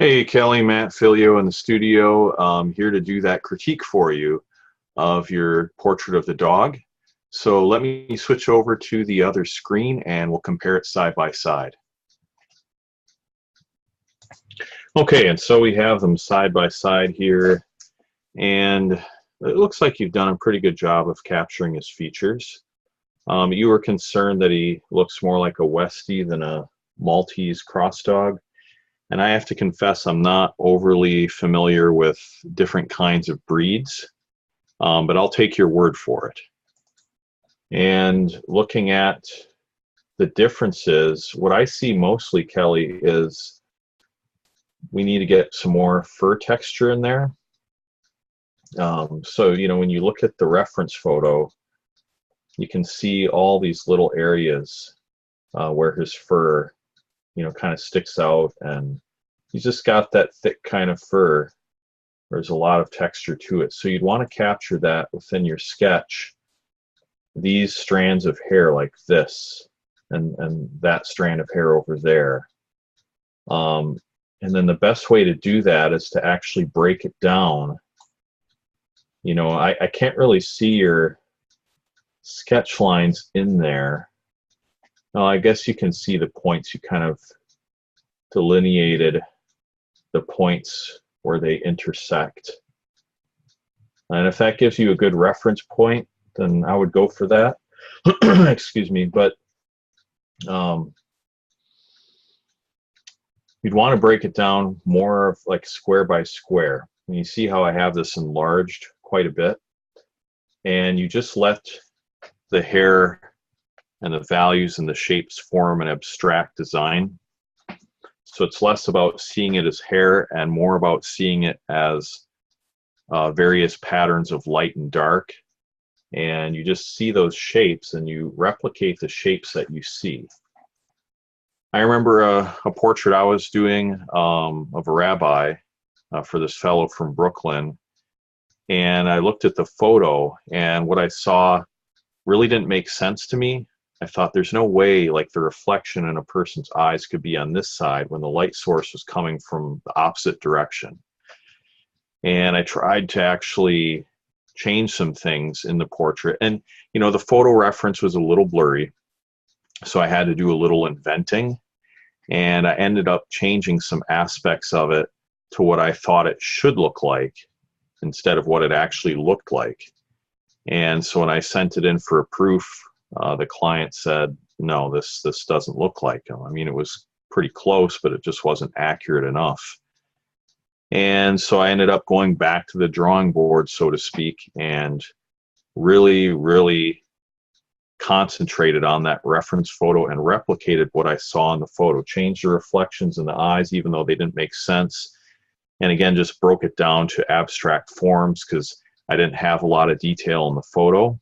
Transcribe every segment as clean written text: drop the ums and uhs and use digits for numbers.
Hey Kelly, Matt Philleo in the studio. Here to do that critique for you of your portrait of the dog. So let me switch over to the other screen and we'll compare it side by side. Okay, and so we have them side by side here, and it looks like you've done a pretty good job of capturing his features. You were concerned that he looks more like a Westie than a Maltese cross dog. And I have to confess, I'm not overly familiar with different kinds of breeds, but I'll take your word for it. And looking at the differences, what I see mostly, Kelly, is we need to get some more fur texture in there. So, when you look at the reference photo, you can see all these little areas where his fur kind of sticks out, and he's just got that thick kind of fur. There's a lot of texture to it. So you'd want to capture that within your sketch. These strands of hair like this, and that strand of hair over there. And then the best way to do that is to actually break it down. I can't really see your sketch lines in there. Now, I guess you can see the points. You kind of delineated the points where they intersect. And if that gives you a good reference point, then I would go for that. Excuse me, but you'd want to break it down more of like square by square. And you see how I have this enlarged quite a bit. And you just let the hair and the values and the shapes form an abstract design. So it's less about seeing it as hair and more about seeing it as various patterns of light and dark. And you just see those shapes and you replicate the shapes that you see. I remember a portrait I was doing of a rabbi for this fellow from Brooklyn. And I looked at the photo, and what I saw really didn't make sense to me. I thought there's no way like the reflection in a person's eyes could be on this side when the light source was coming from the opposite direction. And I tried to actually change some things in the portrait. And, the photo reference was a little blurry, so I had to do a little inventing. And I ended up changing some aspects of it to what I thought it should look like instead of what it actually looked like. And so when I sent it in for a proof, the client said, no, this doesn't look like him. I mean, it was pretty close, but it just wasn't accurate enough. And so I ended up going back to the drawing board, so to speak, and really, really concentrated on that reference photo and replicated what I saw in the photo, changed the reflections in the eyes, even though they didn't make sense. And again, just broke it down to abstract forms because I didn't have a lot of detail in the photo.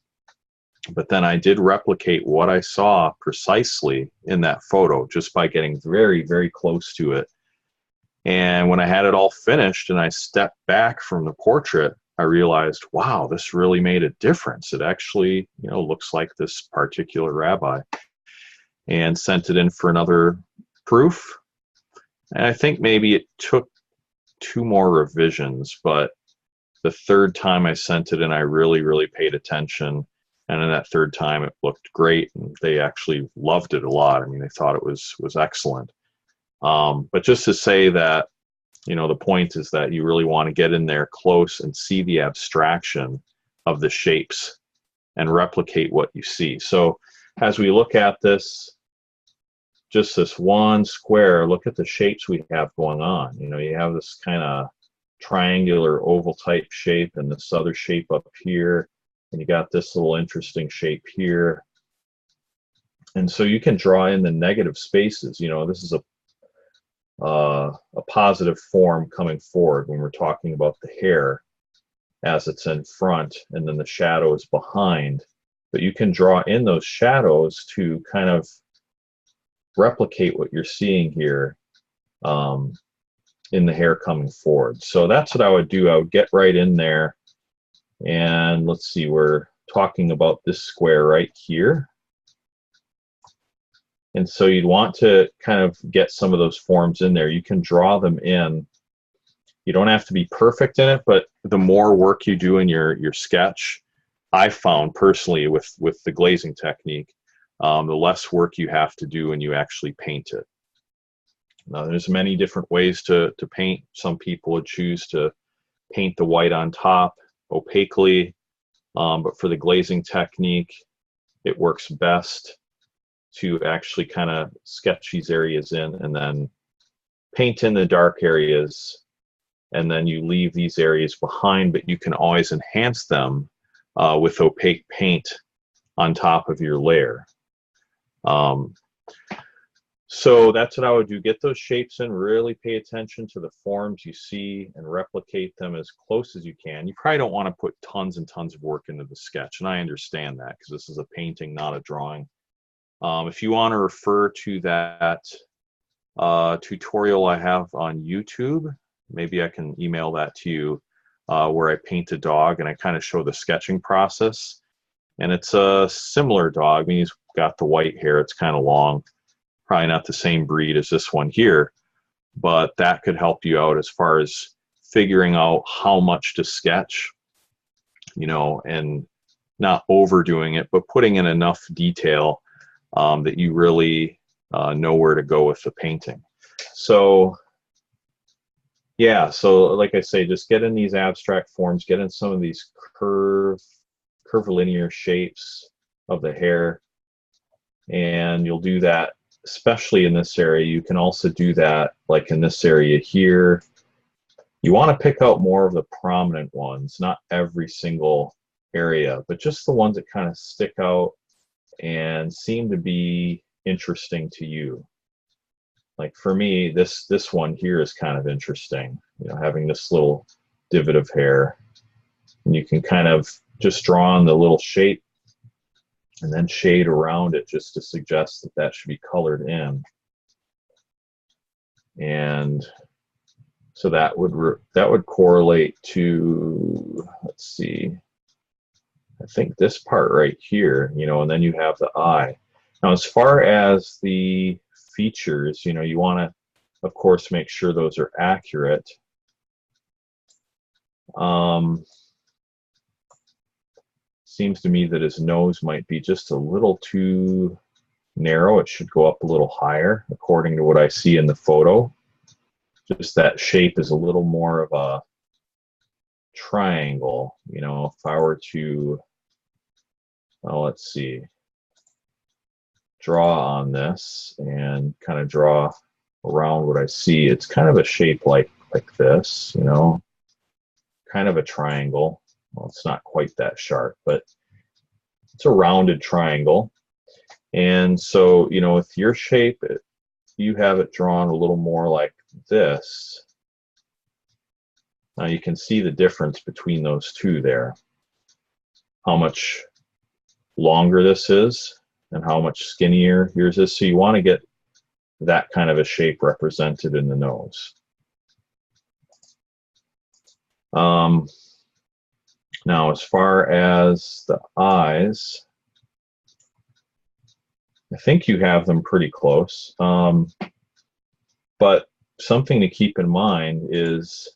But then I did replicate what I saw precisely in that photo just by getting very, very close to it. And when I had it all finished and I stepped back from the portrait, I realized, wow, this really made a difference. It actually, looks like this particular rabbi. And sent it in for another proof. And I think maybe it took 2 more revisions, but the third time I sent it in, I really, really paid attention. And in that third time, it looked great, and they actually loved it a lot. I mean, they thought it was excellent. But just to say that, the point is that you really want to get in there close and see the abstraction of the shapes and replicate what you see. So as we look at this, just this one square, look at the shapes we have going on. You have this kind of triangular oval type shape and this other shape up here. And you got this little interesting shape here. And so you can draw in the negative spaces. This is a positive form coming forward when we're talking about the hair as it's in front, and then the shadow is behind. But you can draw in those shadows to kind of replicate what you're seeing here in the hair coming forward. So that's what I would do. I would get right in there. And let's see, we're talking about this square right here. And so you'd want to kind of get some of those forms in there. You can draw them in. You don't have to be perfect in it, but the more work you do in your sketch, I found personally with the glazing technique, the less work you have to do when you actually paint it. Now, there's many different ways to paint. Some people would choose to paint the white on top opaquely, but for the glazing technique, it works best to actually kind of sketch these areas in and then paint in the dark areas, and then you leave these areas behind, but you can always enhance them with opaque paint on top of your layer. So that's what I would do. Get those shapes in, really pay attention to the forms you see and replicate them as close as you can. You probably don't want to put tons and tons of work into the sketch, and I understand that because this is a painting, not a drawing. If you want to refer to that tutorial I have on YouTube, maybe I can email that to you, where I paint a dog and I kind of show the sketching process. And it's a similar dog. I mean, he's got the white hair, it's kind of long. Probably not the same breed as this one here, but that could help you out as far as figuring out how much to sketch, you know, and not overdoing it, but putting in enough detail that you really know where to go with the painting. So yeah, so like I say, just get in these abstract forms, get in some of these curvilinear shapes of the hair, and you'll do that especially in this area. You can also do that like in this area here. You want to pick out more of the prominent ones, not every single area, but just the ones that kind of stick out and seem to be interesting to you. Like for me, this one here is kind of interesting, you know, having this little divot of hair, and you can kind of just draw on the little shape and then shade around it just to suggest that that should be colored in. And so that would correlate to, let's see, I think this part right here, you know, and then you have the eye. Now, as far as the features, you know, you want to, of course, make sure those are accurate. Seems to me that his nose might be just a little too narrow. It should go up a little higher, according to what I see in the photo. Just that shape is a little more of a triangle. You know, if I were to, well, let's see, draw on this and kind of draw around what I see, it's kind of a shape like this, you know, kind of a triangle. Well, it's not quite that sharp, but it's a rounded triangle. And so, you know, with your shape, you have it drawn a little more like this. Now you can see the difference between those two there. How much longer this is and how much skinnier yours is. So you want to get that kind of a shape represented in the nose. Now, as far as the eyes, I think you have them pretty close. But something to keep in mind is,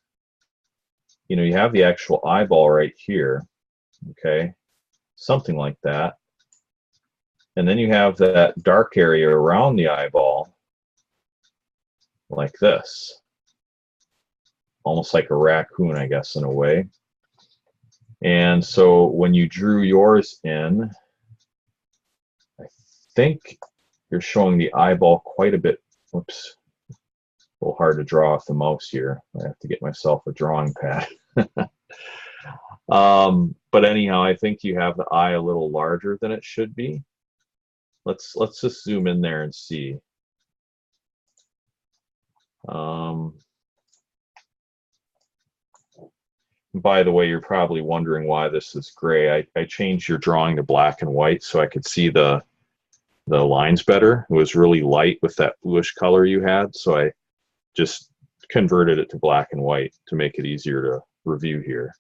you know, you have the actual eyeball right here, okay? Something like that. And then you have that dark area around the eyeball, like this. Almost like a raccoon, I guess, in a way. And so when you drew yours in, I think you're showing the eyeball quite a bit. Whoops, a little hard to draw off the mouse here. I have to get myself a drawing pad. But anyhow, I think you have the eye a little larger than it should be. Let's just zoom in there and see. By the way, you're probably wondering why this is gray. I changed your drawing to black and white so I could see the lines better. It was really light with that bluish color you had, so I just converted it to black and white to make it easier to review here.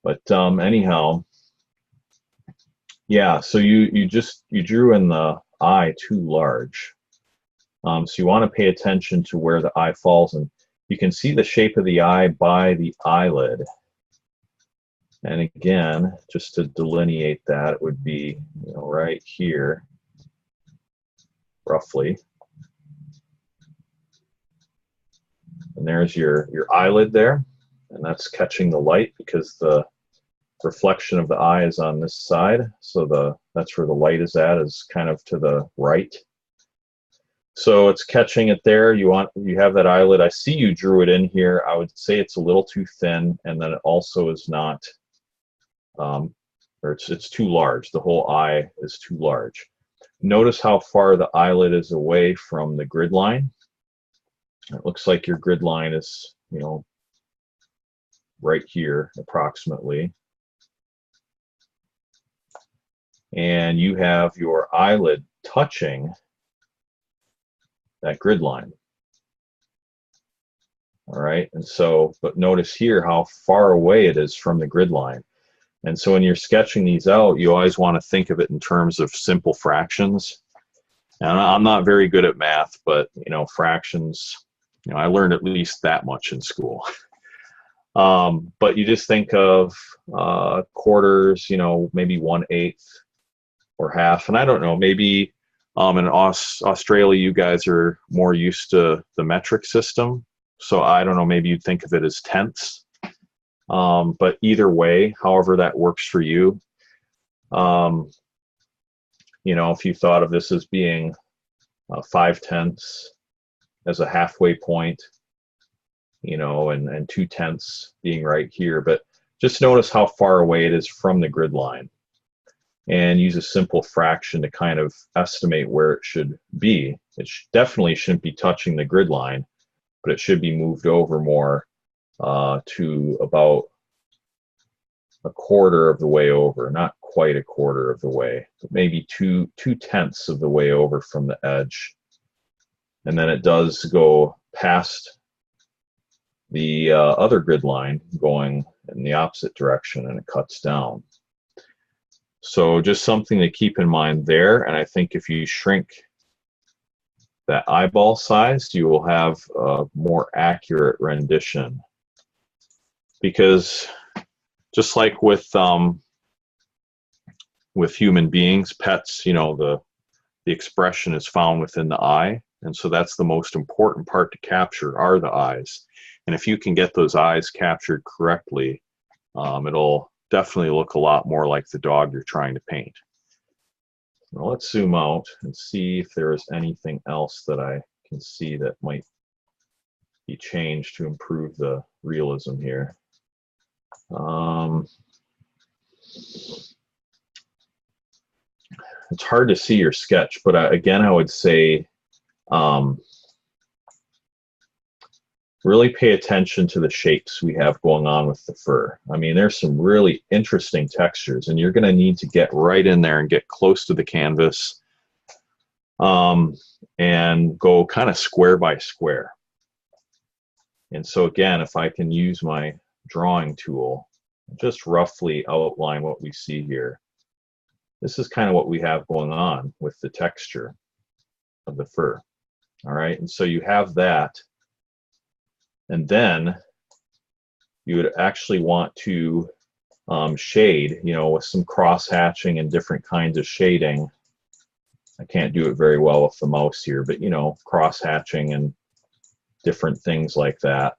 But anyhow, yeah, so you drew in the eye too large. So you want to pay attention to where the eye falls, and you can see the shape of the eye by the eyelid. And again, just to delineate that, it would be, you know, right here, roughly. And there's your eyelid there, and that's catching the light because the reflection of the eye is on this side. So that's where the light is at, is kind of to the right. So it's catching it there. You have that eyelid. I see you drew it in here. I would say it's a little too thin, and then it also is not, or it's too large. The whole eye is too large. Notice how far the eyelid is away from the grid line. It looks like your grid line is, you know, right here approximately. And you have your eyelid touching that grid line. All right, and so, but notice here how far away it is from the grid line. And so when you're sketching these out, you always want to think of it in terms of simple fractions. And I'm not very good at math, but, you know, fractions, you know, I learned at least that much in school. But you just think of quarters, you know, maybe 1/8 or half. And I don't know, maybe in Australia, you guys are more used to the metric system. So I don't know, maybe you'd think of it as tenths. But either way, however that works for you, you know, if you thought of this as being 5/10 as a halfway point, you know, and 2/10 being right here, but just notice how far away it is from the grid line, and use a simple fraction to kind of estimate where it should be. It definitely shouldn't be touching the grid line, but it should be moved over more to about 1/4 of the way over, not quite 1/4 of the way, but maybe 2/10 of the way over from the edge. And then it does go past the other grid line going in the opposite direction, and it cuts down. So just something to keep in mind there. And I think if you shrink that eyeball size, you will have a more accurate rendition. Because just like with human beings, pets, you know, the expression is found within the eye. And so that's the most important part to capture, are the eyes. And if you can get those eyes captured correctly, it'll definitely look a lot more like the dog you're trying to paint. Now let's zoom out and see if there is anything else that I can see that might be changed to improve the realism here. It's hard to see your sketch, but again, I would say really pay attention to the shapes we have going on with the fur. I mean, there's some really interesting textures, and you're going to need to get right in there and get close to the canvas and go kind of square by square. And so again, if I can use my drawing tool, just roughly outline what we see here. This is kind of what we have going on with the texture of the fur. All right, and so you have that. And then you would actually want to shade, you know, with some cross hatching and different kinds of shading. I can't do it very well with the mouse here, but, you know, cross hatching and different things like that.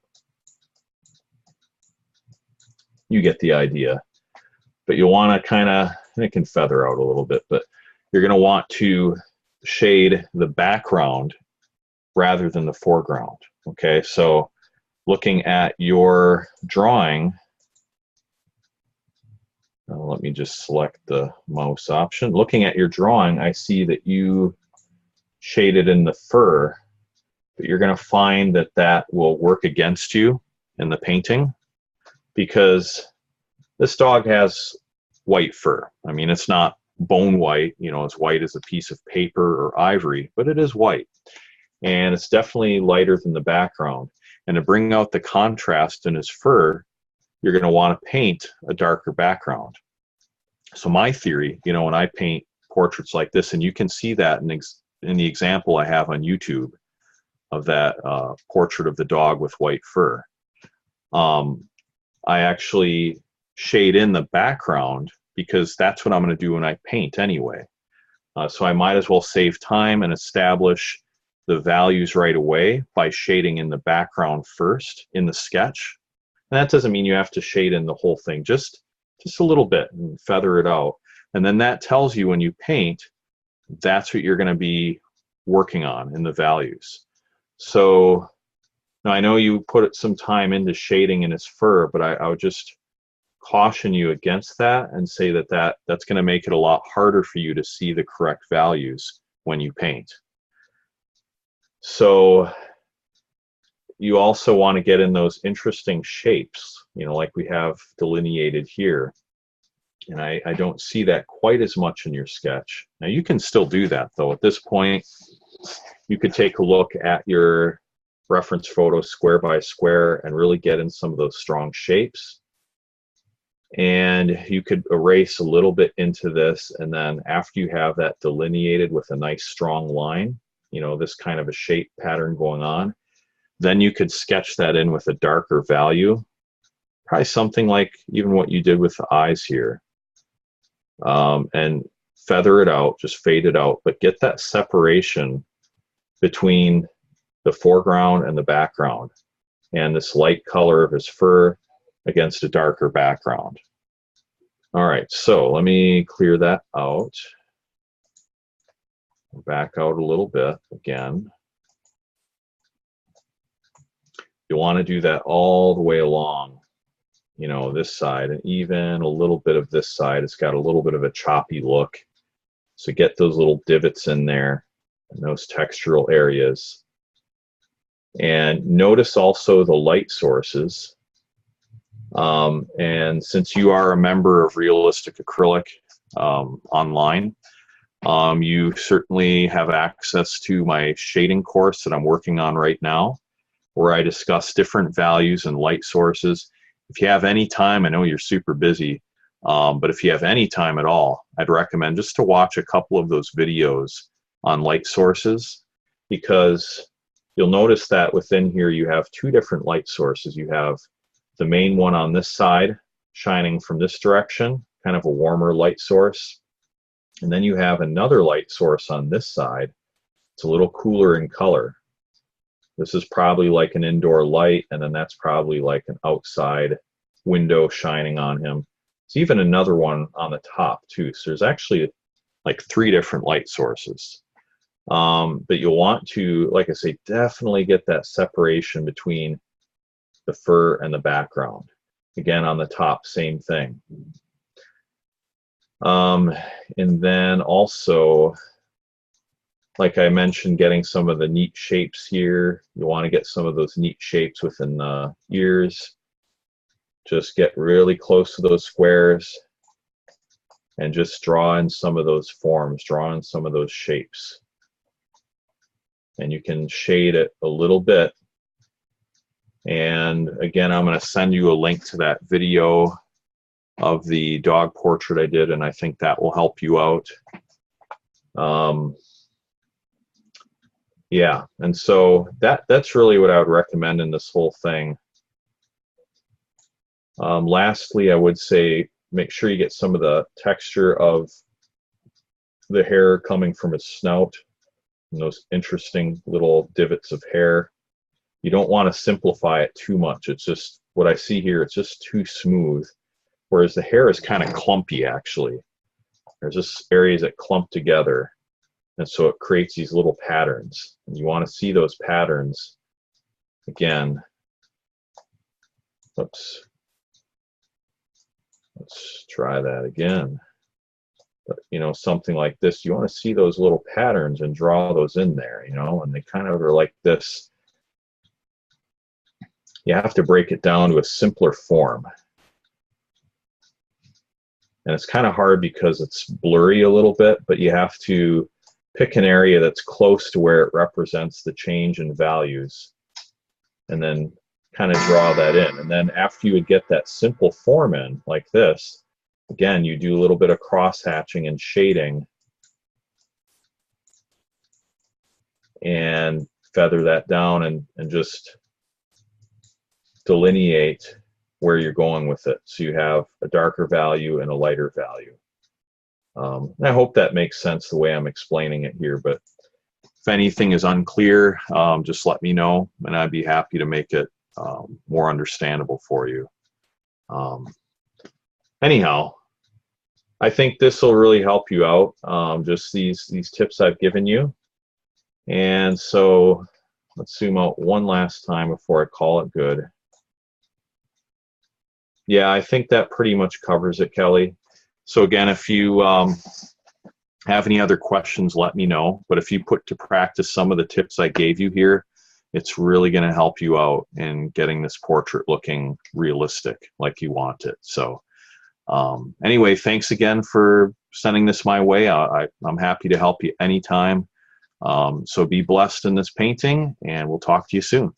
You get the idea. But you'll want to kind of, and it can feather out a little bit, but you're going to want to shade the background rather than the foreground. Okay, so looking at your drawing, let me just select the mouse option. Looking at your drawing, I see that you shaded in the fur, but you're going to find that that will work against you in the painting, because this dog has white fur. I mean, it's not bone white, you know, as white as a piece of paper or ivory, but it is white. And it's definitely lighter than the background. And to bring out the contrast in his fur, you're going to want to paint a darker background. So my theory, you know, when I paint portraits like this, and you can see that in the example I have on YouTube of that portrait of the dog with white fur. I actually shade in the background because that's what I'm going to do when I paint anyway. So I might as well save time and establish the values right away by shading in the background first in the sketch. And that doesn't mean you have to shade in the whole thing, just a little bit and feather it out. And then that tells you when you paint, that's what you're going to be working on in the values. So now I know you put some time into shading in his fur, but I would just caution you against that and say that's going to make it a lot harder for you to see the correct values when you paint. So you also want to get in those interesting shapes, you know, like we have delineated here. And I don't see that quite as much in your sketch. Now you can still do that though. At this point, you could take a look at your reference photo square by square and really get in some of those strong shapes. And you could erase a little bit into this, and then after you have that delineated with a nice strong line, you know, this kind of a shape pattern going on, then you could sketch that in with a darker value, probably something like even what you did with the eyes here, and feather it out, just fade it out, but get that separation between the foreground and the background, and this light color of his fur against a darker background. All right, so let me clear that out. Back out a little bit again. You want to do that all the way along, you know, this side, and even a little bit of this side. It's got a little bit of a choppy look. So get those little divots in there and those textural areas. And notice also the light sources. And since you are a member of Realistic Acrylic online, you certainly have access to my shading course that I'm working on right now, where I discuss different values and light sources. If you have any time, I know you're super busy, but if you have any time at all, I'd recommend just to watch a couple of those videos on light sources, because you'll notice that within here you have two different light sources. You have the main one on this side shining from this direction, kind of a warmer light source. And then you have another light source on this side. It's a little cooler in color. This is probably like an indoor light, and then that's probably like an outside window shining on him. It's even another one on the top too. So there's actually like 3 different light sources. But you'll want to, like I say, definitely get that separation between the fur and the background. Again, on the top, same thing. And then also, like I mentioned, getting some of the neat shapes here. You want to get some of those neat shapes within the ears. Just get really close to those squares and just draw in some of those forms, draw in some of those shapes. And you can shade it a little bit. And again, I'm going to send you a link to that video of the dog portrait I did, and I think that will help you out. Yeah, and so that's really what I would recommend in this whole thing. Lastly, I would say make sure you get some of the texture of the hair coming from his snout, and those interesting little divots of hair. You don't want to simplify it too much. It's just, what I see here, it's just too smooth, whereas the hair is kind of clumpy actually. There's just areas that clump together, and so it creates these little patterns. And you want to see those patterns again. Oops. Let's try that again. But, you know, something like this, you want to see those little patterns and draw those in there, you know, and they kind of are like this. You have to break it down to a simpler form. And it's kind of hard because it's blurry a little bit, but you have to pick an area that's close to where it represents the change in values, and then kind of draw that in. And then after you would get that simple form in, like this, again, you do a little bit of cross hatching and shading and feather that down and just delineate where you're going with it. So you have a darker value and a lighter value. And I hope that makes sense the way I'm explaining it here, but if anything is unclear, just let me know, and I'd be happy to make it more understandable for you. Anyhow, I think this will really help you out, just these tips I've given you. And so let's zoom out one last time before I call it good. Yeah, I think that pretty much covers it, Kelly. So again, if you have any other questions, let me know. But if you put to practice some of the tips I gave you here, it's really going to help you out in getting this portrait looking realistic like you want it. So anyway, thanks again for sending this my way. I'm happy to help you anytime. So be blessed in this painting, and we'll talk to you soon.